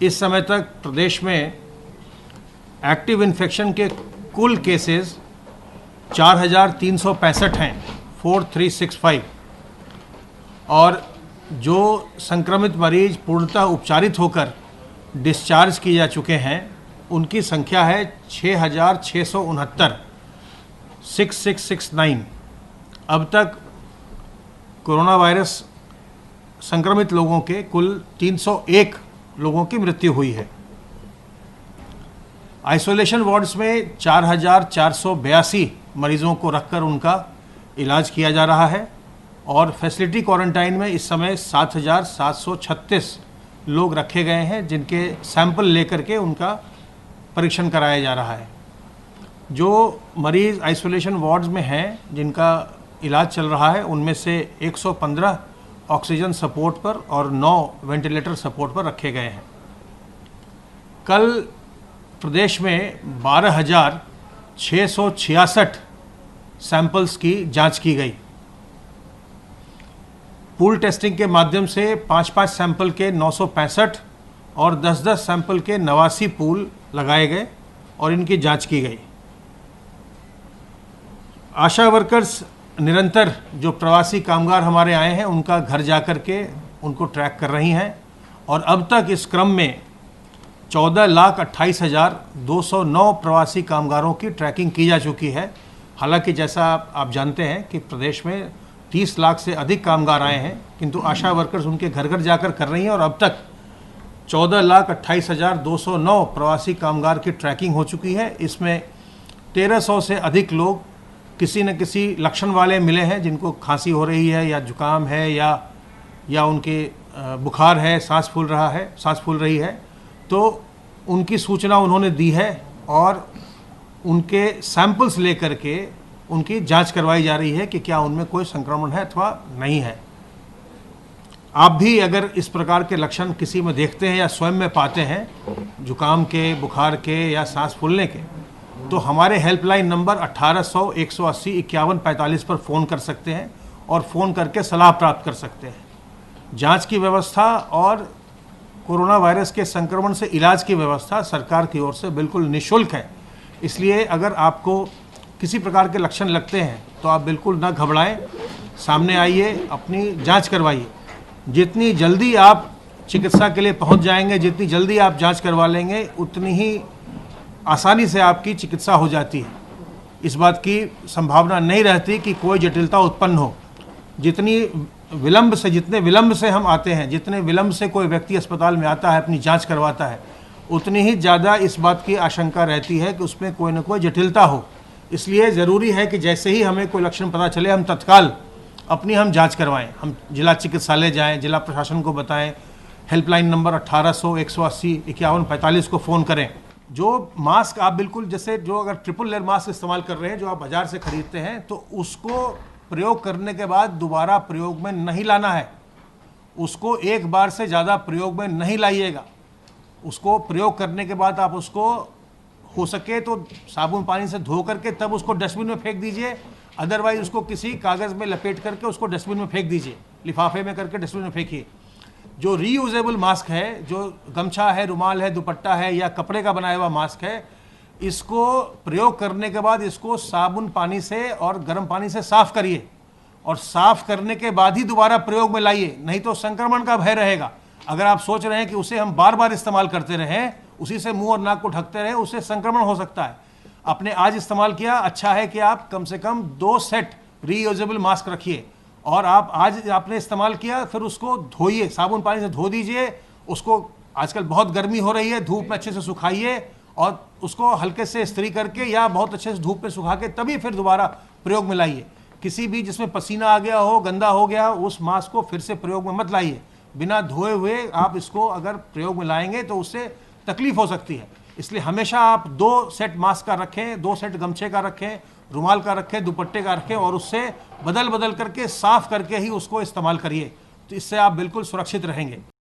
इस समय तक प्रदेश में एक्टिव इन्फेक्शन के कुल केसेस 4,365 हैं, 4365, और जो संक्रमित मरीज पूर्णतः उपचारित होकर डिस्चार्ज किए जा चुके हैं उनकी संख्या है 6,669, 6669। अब तक कोरोना वायरस संक्रमित लोगों के कुल 301 लोगों की मृत्यु हुई है। आइसोलेशन वार्ड्स में 4,482 मरीजों को रखकर उनका इलाज किया जा रहा है और फैसिलिटी क्वारंटाइन में इस समय 7,736 लोग रखे गए हैं, जिनके सैंपल लेकर के उनका परीक्षण कराया जा रहा है। जो मरीज़ आइसोलेशन वार्ड्स में हैं, जिनका इलाज चल रहा है, उनमें से 115 ऑक्सीजन सपोर्ट पर और 9 वेंटिलेटर सपोर्ट पर रखे गए हैं। कल प्रदेश में 12,666 सैंपल्स की जांच की गई। पूल टेस्टिंग के माध्यम से 5-5 सैंपल के 965 और 10-10 सैंपल के 89 पूल लगाए गए और इनकी जांच की गई। आशा वर्कर्स निरंतर जो प्रवासी कामगार हमारे आए हैं उनका घर जाकर के उनको ट्रैक कर रही हैं और अब तक इस क्रम में 14,28,209 प्रवासी कामगारों की ट्रैकिंग की जा चुकी है। हालांकि जैसा आप जानते हैं कि प्रदेश में 30 लाख से अधिक कामगार आए हैं, किंतु आशा वर्कर्स उनके घर घर जाकर कर रही हैं और अब तक 14,28,209 प्रवासी कामगार की ट्रैकिंग हो चुकी है। इसमें 1,300 से अधिक लोग किसी न किसी लक्षण वाले मिले हैं, जिनको खांसी हो रही है या जुकाम है या उनके बुखार है, सांस फूल रही है, तो उनकी सूचना उन्होंने दी है और उनके सैंपल्स लेकर के उनकी जांच करवाई जा रही है कि क्या उनमें कोई संक्रमण है अथवा नहीं है। आप भी अगर इस प्रकार के लक्षण किसी में देखते हैं या स्वयं में पाते हैं, जुकाम के, बुखार के या सांस फूलने के, तो हमारे हेल्पलाइन नंबर 1800-180-5145 पर फ़ोन कर सकते हैं और फ़ोन करके सलाह प्राप्त कर सकते हैं। जांच की व्यवस्था और कोरोना वायरस के संक्रमण से इलाज की व्यवस्था सरकार की ओर से बिल्कुल निःशुल्क है। इसलिए अगर आपको किसी प्रकार के लक्षण लगते हैं तो आप बिल्कुल ना घबराएं, सामने आइए, अपनी जांच करवाइए। जितनी जल्दी आप चिकित्सा के लिए पहुंच जाएंगे, जितनी जल्दी आप जांच करवा लेंगे, उतनी ही आसानी से आपकी चिकित्सा हो जाती है। इस बात की संभावना नहीं रहती कि कोई जटिलता उत्पन्न हो। जितने विलंब से हम आते हैं, जितने विलंब से कोई व्यक्ति अस्पताल में आता है, अपनी जांच करवाता है, उतनी ही ज़्यादा इस बात की आशंका रहती है कि उसमें कोई न कोई जटिलता हो। इसलिए ज़रूरी है कि जैसे ही हमें कोई लक्षण पता चले हम तत्काल अपनी जांच करवाएं। हम जिला चिकित्सालय जाएं, जिला प्रशासन को बताएं, हेल्पलाइन नंबर 1800-180-5145 को फ़ोन करें। जो मास्क आप बिल्कुल जैसे जो अगर ट्रिपल लेयर मास्क इस्तेमाल कर रहे हैं, जो आप बाज़ार से ख़रीदते हैं, तो उसको प्रयोग करने के बाद दोबारा प्रयोग में नहीं लाना है। उसको एक बार से ज़्यादा प्रयोग में नहीं लाइएगा। उसको प्रयोग करने के बाद आप उसको हो सके तो साबुन पानी से धो करके तब उसको डस्टबिन में फेंक दीजिए। अदरवाइज उसको किसी कागज़ में लपेट करके उसको डस्टबिन में फेंक दीजिए, लिफाफे में करके डस्टबिन में फेंकिए। जो रीयूजेबल मास्क है, जो गमछा है, रुमाल है, दुपट्टा है या कपड़े का बनाया हुआ मास्क है, इसको प्रयोग करने के बाद इसको साबुन पानी से और गर्म पानी से साफ़ करिए और साफ़ करने के बाद ही दोबारा प्रयोग में लाइए, नहीं तो संक्रमण का भय रहेगा। अगर आप सोच रहे हैं कि उसे हम बार बार इस्तेमाल करते रहें, उसी से मुंह और नाक को ढकते रहें, उससे संक्रमण हो सकता है। आपने आज इस्तेमाल किया, अच्छा है कि आप कम से कम 2 सेट रीयूजेबल मास्क रखिए और आप आज आपने इस्तेमाल किया, फिर उसको धोइए, साबुन पानी से धो दीजिए। उसको आजकल बहुत गर्मी हो रही है, धूप में अच्छे से सुखाइए और उसको हल्के से इस्त्री करके या बहुत अच्छे से धूप में सुखा के तभी फिर दोबारा प्रयोग में लाइए। किसी भी जिसमें पसीना आ गया हो, गंदा हो गया, उस मास्क को फिर से प्रयोग में मत लाइए। बिना धोए हुए आप इसको अगर प्रयोग में लाएंगे तो उससे तकलीफ हो सकती है। इसलिए हमेशा आप 2 सेट मास्क का रखें, 2 सेट गमछे का रखें, रुमाल का रखें, दुपट्टे का रखें और उससे बदल बदल करके साफ करके ही उसको इस्तेमाल करिए। तो इससे आप बिल्कुल सुरक्षित रहेंगे।